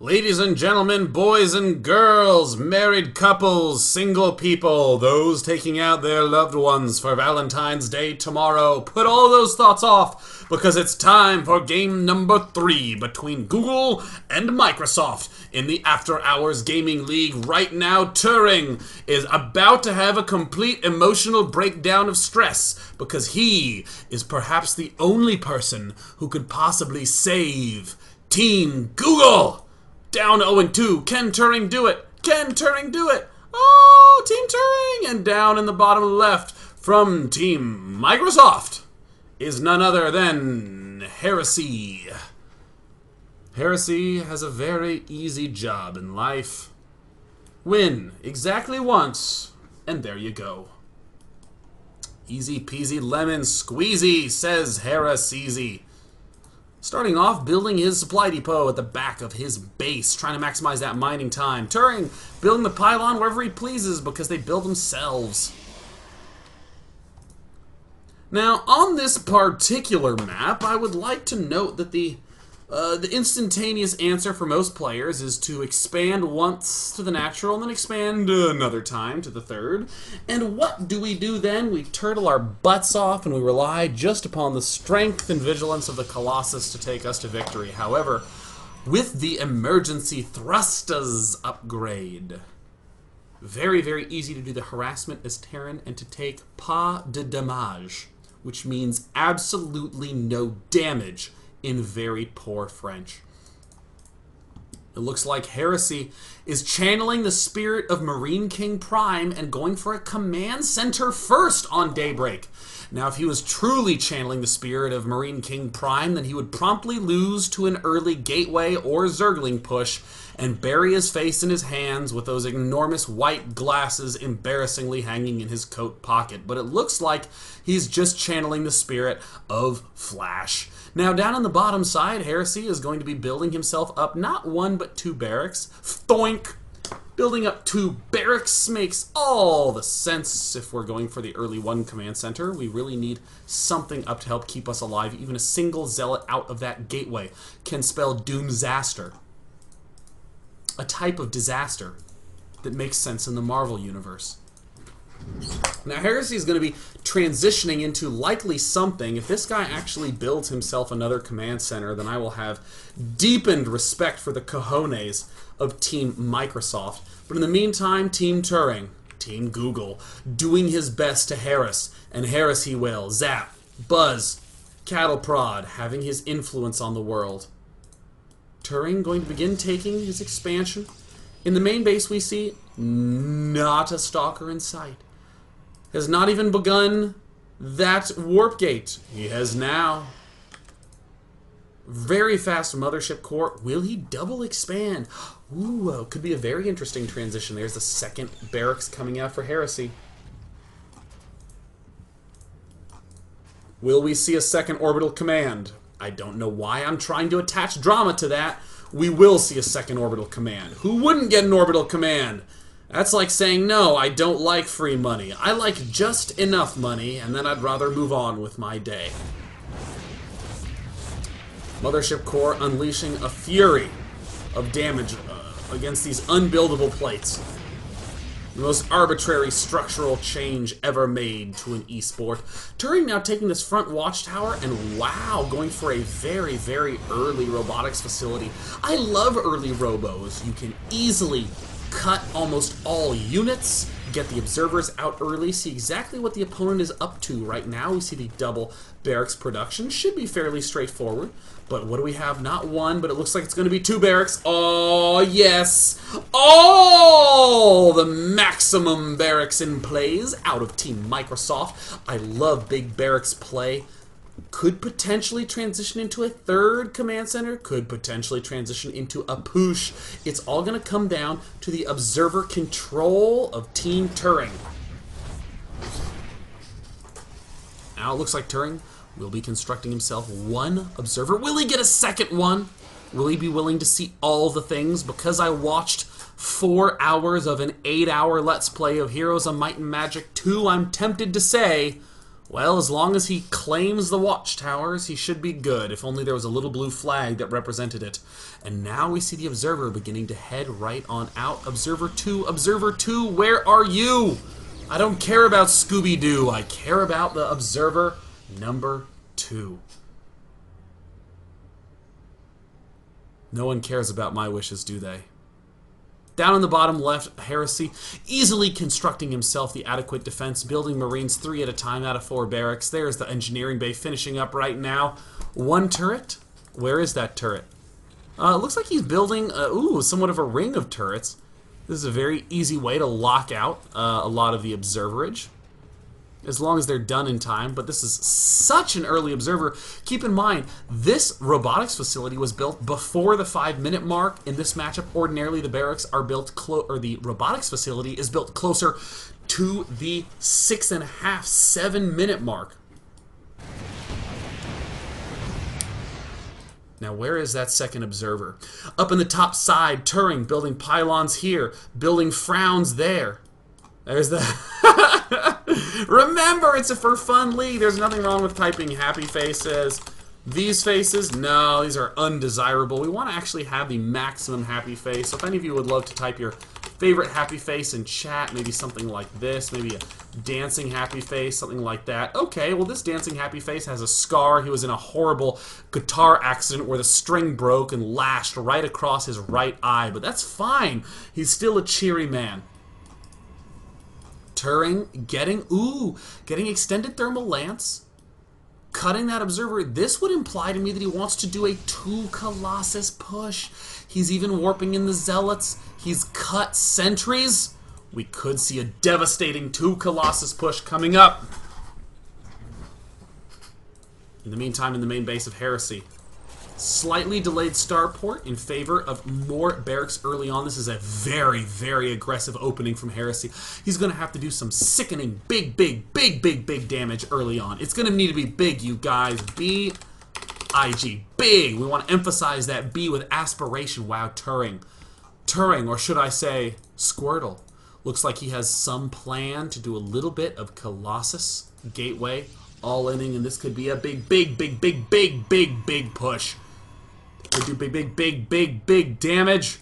Ladies and gentlemen, boys and girls, married couples, single people, those taking out their loved ones for Valentine's Day tomorrow, put all those thoughts off because it's time for game number 3 between Google and Microsoft in the After Hours Gaming League. Right now, Turing is about to have a complete emotional breakdown of stress because he is perhaps the only person who could possibly save Team Google. Down 0-2. Can Turing do it? Can Turing do it? Oh, Team Turing! And down in the bottom left from Team Microsoft is none other than Heresy. Heresy has a very easy job in life. Win exactly once, and there you go. Easy peasy lemon squeezy, says Heresy. Starting off, building his supply depot at the back of his base, trying to maximize that mining time. Turing building the pylon wherever he pleases because they build themselves. Now, on this particular map, I would like to note that the instantaneous answer for most players is to expand once to the natural and then expand another time to the third. And what do we do then? We turtle our butts off and we rely just upon the strength and vigilance of the Colossus to take us to victory. However, with the emergency thrusters upgrade, very, very easy to do the harassment as Terran and to take pas de dommage, which means absolutely no damage in very poor French. It looks like Heresy is channeling the spirit of Marine King Prime and going for a command center first on Daybreak. Now, if he was truly channeling the spirit of Marine King Prime, then he would promptly lose to an early Gateway or Zergling push and bury his face in his hands with those enormous white glasses embarrassingly hanging in his coat pocket. But it looks like he's just channeling the spirit of Flash. Now, down on the bottom side, Heresy is going to be building himself up not 1 but 2 barracks. Thoink! Building up 2 barracks makes all the sense if we're going for the early 1 command center. We really need something up to help keep us alive. Even a single zealot out of that gateway can spell doomzaster. A type of disaster that makes sense in the Marvel universe. Now, Heresy is going to be transitioning into likely something. If this guy actually builds himself another command center, then I will have deepened respect for the cojones of Team Microsoft. But in the meantime, Team Turing, Team Google, doing his best to harass, and harass he will. Zap, buzz, cattle prod, having his influence on the world. Turing going to begin taking his expansion. In the main base we see not a stalker in sight. Has not even begun that warp gate. He has now. Very fast mothership core. Will he double expand? Ooh, could be a very interesting transition. There's the second barracks coming out for Heresy. Will we see a second orbital command? I don't know why I'm trying to attach drama to that. We will see a second orbital command. Who wouldn't get an orbital command? That's like saying, no, I don't like free money. I like just enough money, and then I'd rather move on with my day. Mothership core unleashing a fury of damage against these unbuildable plates. The most arbitrary structural change ever made to an esport. Turing now taking this front watchtower and wow, going for a very, very early robotics facility. I love early robos. You can easily cut almost all units, get the observers out early, see exactly what the opponent is up to right now. We see the double barracks production. Should be fairly straightforward. But what do we have? Not 1, but it looks like it's going to be 2 barracks. Oh, yes. Oh, the maximum barracks in plays out of Team Microsoft. I love big barracks play. Could potentially transition into a 3rd command center. Could potentially transition into a push. It's all going to come down to the observer control of Team Turing. Now it looks like Turing will be constructing himself 1 observer. Will he get a second one? Will he be willing to see all the things? Because I watched 4 hours of an 8-hour Let's Play of Heroes of Might and Magic 2, I'm tempted to say, Well, as long as he claims the watchtowers, he should be good. If only there was a little blue flag that represented it. And now we see the Observer beginning to head right on out. Observer 2, where are you? I don't care about Scooby-Doo. I care about the Observer number 2. No one cares about my wishes, do they? Down in the bottom left, Heresy, easily constructing himself the adequate defense, building Marines 3 at a time out of 4 barracks. There's the engineering bay finishing up right now. 1 turret. Where is that turret? It looks like he's building, somewhat of a ring of turrets. This is a very easy way to lock out a lot of the observerage, as long as they're done in time. But this is such an early observer. Keep in mind, this robotics facility was built before the 5-minute mark. In this matchup, ordinarily the barracks are built the robotics facility is built closer to the 6.5, 7-minute mark. Now, where is that second observer? Up in the top side, Turing building pylons here, building frowns there. There's the... Remember, it's a for fun league. There's nothing wrong with typing happy faces. These faces, no, these are undesirable. We want to actually have the maximum happy face. So if any of you would love to type your favorite happy face in chat, maybe something like this, maybe a dancing happy face, something like that. Okay, well, this dancing happy face has a scar. He was in a horrible guitar accident where the string broke and lashed right across his right eye, but that's fine. He's still a cheery man. Turing getting extended thermal lance, cutting that observer. This would imply to me that he wants to do a 2 Colossus push. He's even warping in the zealots. He's cut sentries. We could see a devastating 2 Colossus push coming up. In the meantime, in the main base of Heresy, slightly delayed starport in favor of more barracks early on. This is a very, very aggressive opening from Heresy. He's going to have to do some sickening big damage early on. It's going to need to be big, you guys. B-I-G. Big. We want to emphasize that B with aspiration. Wow, Turing, or should I say Squirtle, looks like he has some plan to do a little bit of Colossus Gateway all-inning, and this could be a big push. Could do big damage.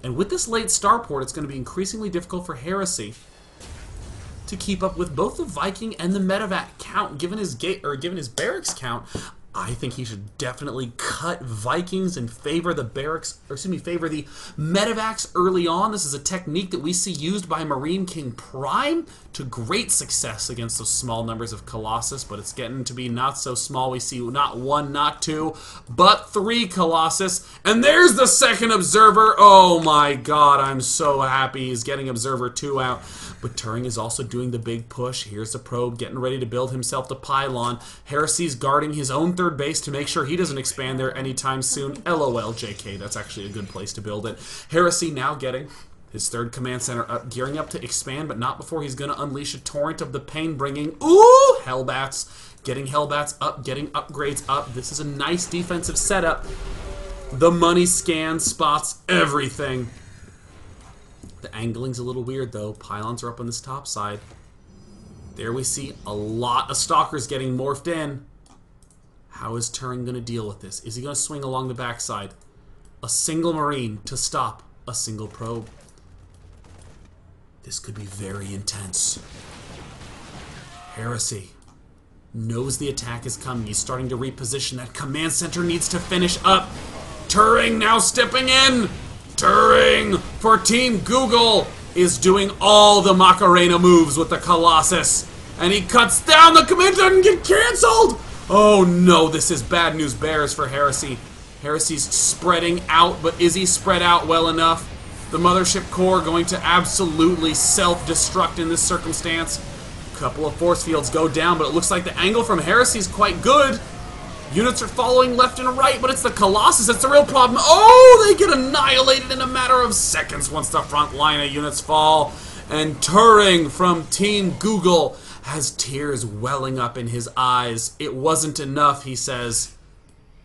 And with this late starport, it's going to be increasingly difficult for Heresy to keep up with both the Viking and the medevac count. Given his barracks count, I think he should definitely cut Vikings and favor the favor the medevacs early on. This is a technique that we see used by Marine King Prime to great success against those small numbers of Colossus, but it's getting to be not so small. We see not 1, not 2, but 3 Colossus. And there's the second observer. Oh my god, I'm so happy he's getting observer 2 out. But Turing is also doing the big push. Here's the probe getting ready to build himself the pylon. Heresy's guarding his own third base to make sure he doesn't expand there anytime soon. LOL, JK, that's actually a good place to build it. Heresy now getting his third command center up, gearing up to expand, but not before he's going to unleash a torrent of the pain-bringing, Hellbats. Getting Hellbats up, getting upgrades up. This is a nice defensive setup. The money scan spots everything. The angling's a little weird, though. Pylons are up on this top side. There we see a lot of stalkers getting morphed in. How is Turing going to deal with this? Is he going to swing along the backside? A single Marine to stop a single probe. This could be very intense. Heresy knows the attack is coming. He's starting to reposition. That command center needs to finish up. Turing now stepping in. Turing for Team Google is doing all the Macarena moves with the Colossus. And he cuts down the command center and get canceled. Oh no, this is bad news bears for Heresy. Heresy's spreading out, but is he spread out well enough? The Mothership Core going to absolutely self-destruct in this circumstance. A couple of force fields go down, but it looks like the angle from Heresy is quite good. Units are following left and right, but it's the Colossus that's the real problem. Oh, they get annihilated in a matter of seconds once the front line of units fall. And Turing from Team Google has tears welling up in his eyes. It wasn't enough, he says.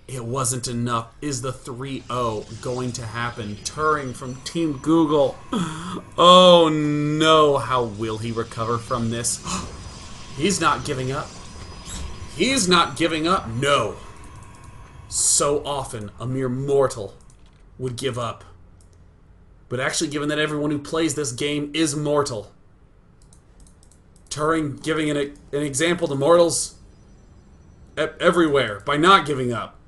It wasn't enough. Is the 3-0 going to happen? Turing from Team Google. Oh no, how will he recover from this? He's not giving up. He's not giving up. No. So often, a mere mortal would give up. But actually, given that everyone who plays this game is mortal, Turing giving an example to mortals everywhere by not giving up.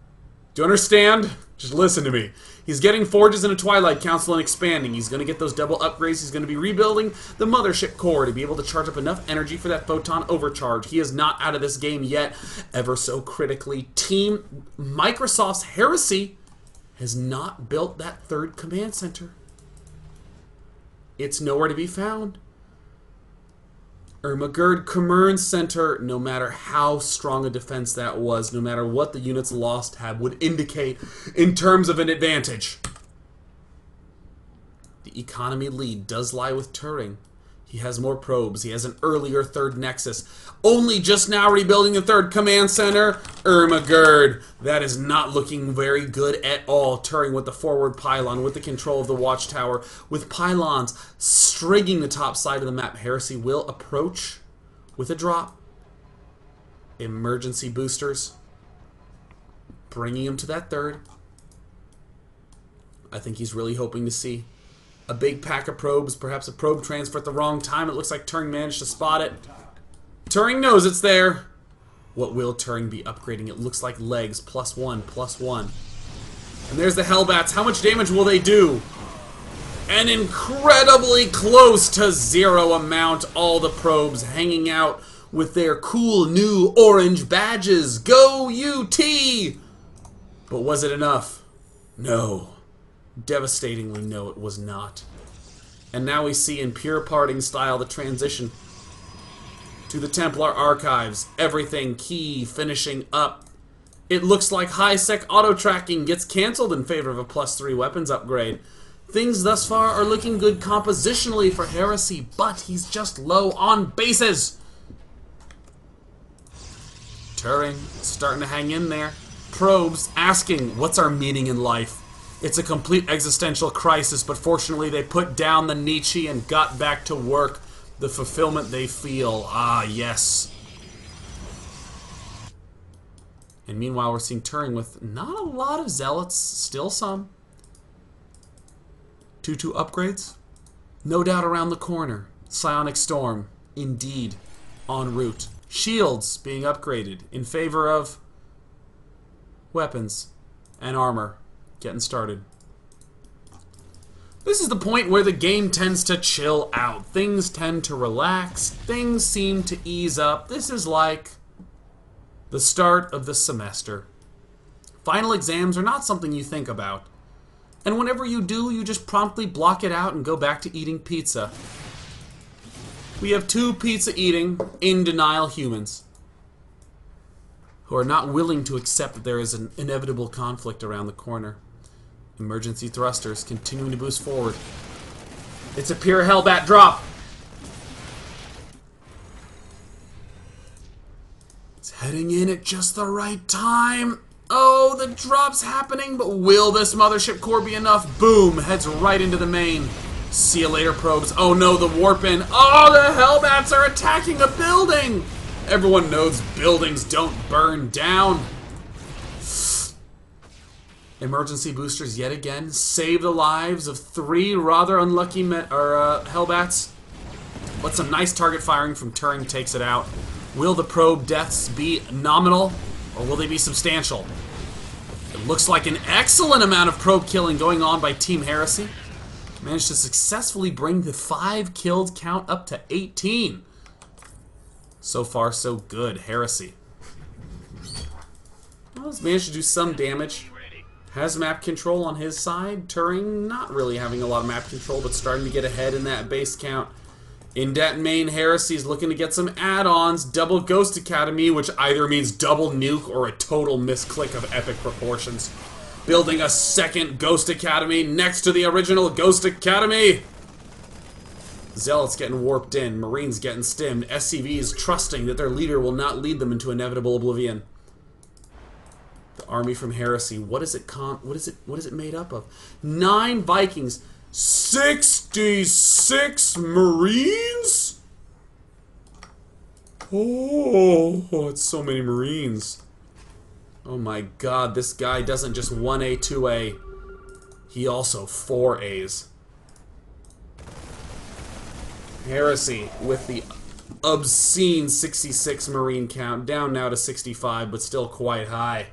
Do you understand? Just listen to me. He's getting forges in a Twilight Council and expanding. He's going to get those double upgrades. He's going to be rebuilding the mothership core to be able to charge up enough energy for that photon overcharge. He is not out of this game yet, ever so critically. Team Microsoft's heresy has not built that third command center. It's nowhere to be found. Ermagerd Command Center, no matter how strong a defense that was, no matter what the units lost have, would indicate in terms of an advantage. The economy lead does lie with Turing. He has more probes. He has an earlier third nexus. Only just now rebuilding the third command center. Ermagerd. That is not looking very good at all. Turing with the forward pylon, with the control of the watchtower, with pylons strigging the top side of the map. Heresy will approach with a drop. Emergency boosters. Bringing him to that third. I think he's really hoping to see a big pack of probes, perhaps a probe transfer at the wrong time. It looks like Turing managed to spot it. Turing knows it's there. What will Turing be upgrading? It looks like legs, +1, +1. And there's the Hellbats. How much damage will they do? An incredibly close to zero amount. All the probes hanging out with their cool new orange badges. Go UT! But was it enough? No. Devastatingly, no, it was not. And now we see in pure parting style the transition to the Templar archives. Everything key finishing up. It looks like high-sec auto-tracking gets cancelled in favor of a +3 weapons upgrade. Things thus far are looking good compositionally for Heresy, but he's just low on bases. Turing starting to hang in there. Probes asking, what's our meaning in life? It's a complete existential crisis, but fortunately they put down the Nietzsche and got back to work. The fulfillment they feel. Ah, yes. And meanwhile, we're seeing Turing with not a lot of zealots, still some. 2-2 upgrades? No doubt around the corner. Psionic Storm, indeed, en route. Shields being upgraded in favor of weapons and armor. Getting started. This is the point where the game tends to chill out. Things tend to relax. Things seem to ease up. This is like the start of the semester. Final exams are not something you think about. And whenever you do, you just promptly block it out and go back to eating pizza. We have 2 pizza-eating, in-denial humans who are not willing to accept that there is an inevitable conflict around the corner. Emergency thrusters continuing to boost forward. It's a pure Hellbat drop. It's heading in at just the right time. Oh, the drop's happening, but will this mothership core be enough? Boom, heads right into the main. See you later, probes. Oh no, the warp in. Oh, the Hellbats are attacking a building. Everyone knows buildings don't burn down. Emergency boosters yet again save the lives of 3 rather unlucky Hellbats. But some nice target firing from Turing takes it out. Will the probe deaths be nominal, or will they be substantial? It looks like an excellent amount of probe killing going on by Team Heresy. Managed to successfully bring the 5 killed count up to 18. So far, so good. Heresy. Well, he's managed to do some damage. Has map control on his side. Turing not really having a lot of map control, but starting to get ahead in that base count. In that main, Heresy's looking to get some add-ons. Double Ghost Academy, which either means double nuke or a total misclick of epic proportions. Building a second Ghost Academy next to the original Ghost Academy. Zealots getting warped in. Marines getting stimmed. SCVs trusting that their leader will not lead them into inevitable oblivion. The army from Heresy. What is it made up of? 9 Vikings. 66 Marines? Oh, it's so many Marines. Oh my god, this guy doesn't just 1A, 2A. He also 4As. Heresy with the obscene 66 Marine count. Down now to 65, but still quite high.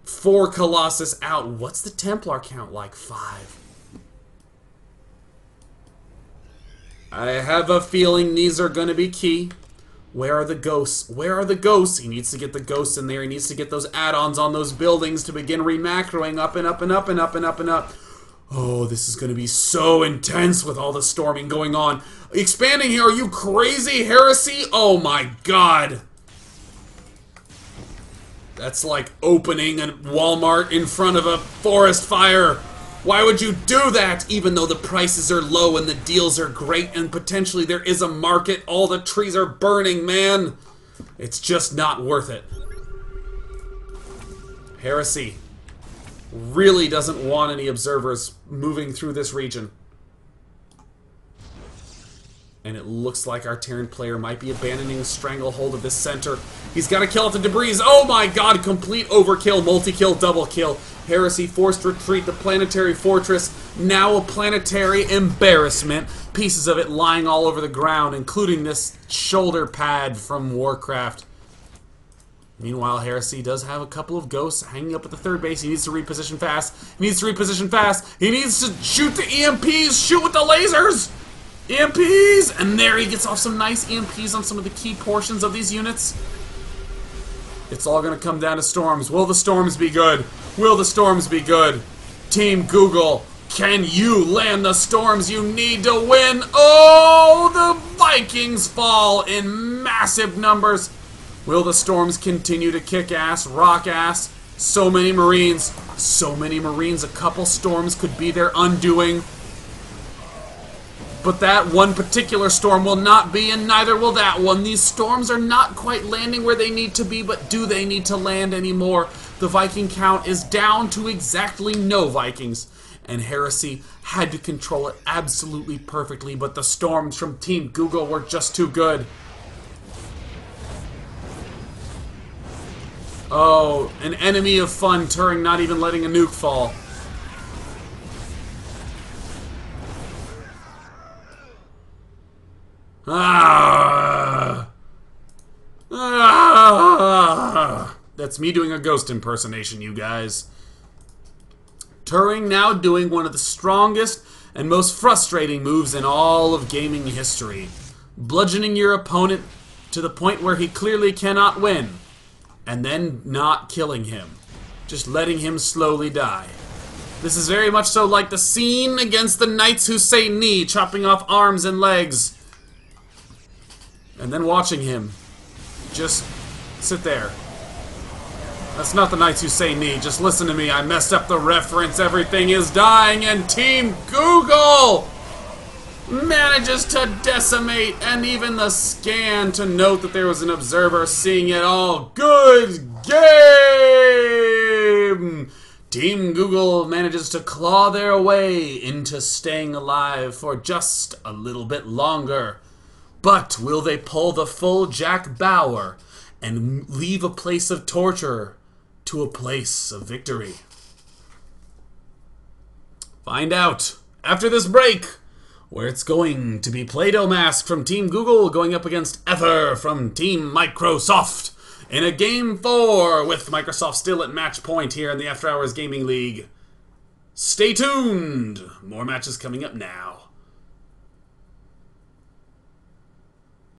4 Colossus out. What's the Templar count like? 5. I have a feeling these are going to be key. Where are the ghosts? Where are the ghosts? He needs to get the ghosts in there. He needs to get those add-ons on those buildings to begin remacroing up and up and up and up and up and up. Oh, this is going to be so intense with all the storming going on. Expanding here, are you crazy, Heresy? Oh my god. That's like opening a Walmart in front of a forest fire. Why would you do that? Even though the prices are low and the deals are great and potentially there is a market, all the trees are burning, man. It's just not worth it. Heresy really doesn't want any observers moving through this region. And it looks like our Terran player might be abandoning stranglehold of this center. He's got to kill off the debris. Oh my god, complete overkill, multi-kill, double kill. Heresy forced retreat, the planetary fortress, now a planetary embarrassment. Pieces of it lying all over the ground, including this shoulder pad from Warcraft. Meanwhile, Heresy does have a couple of ghosts hanging up at the third base. He needs to reposition fast. He needs to reposition fast. He needs to shoot the EMPs. Shoot with the lasers. EMPs! And there he gets off some nice EMPs on some of the key portions of these units. It's all going to come down to storms. Will the storms be good? Will the storms be good? Team Google, can you land the storms you need to win? Oh, the Vikings fall in massive numbers. Will the storms continue to kick ass, rock ass? So many Marines. So many Marines. A couple storms could be their undoing. But that one particular storm will not be, and neither will that one. These storms are not quite landing where they need to be, but do they need to land anymore? The Viking count is down to exactly no Vikings. And Heresy had to control it absolutely perfectly, but the storms from Team Google were just too good. Oh, an enemy of fun, Turing not even letting a nuke fall. That's me doing a ghost impersonation, you guys. Turing now doing one of the strongest and most frustrating moves in all of gaming history. Bludgeoning your opponent to the point where he clearly cannot win. And then not killing him. Just letting him slowly die. This is very much so like the scene against the Knights Who Say Knee, chopping off arms and legs. And then watching him just sit there. That's not the Knights Who Say Knee. Just listen to me. I messed up the reference. Everything is dying, and Team Google manages to decimate, and even the scan to note that there was an observer seeing it all. Good game! Team Google manages to claw their way into staying alive for just a little bit longer. But will they pull the full Jack Bauer and leave a place of torture to a place of victory? Find out after this break, where it's going to be Play-Doh Mask from Team Google going up against Ether from Team Microsoft in a Game 4 with Microsoft still at match point here in the After Hours Gaming League. Stay tuned! More matches coming up now.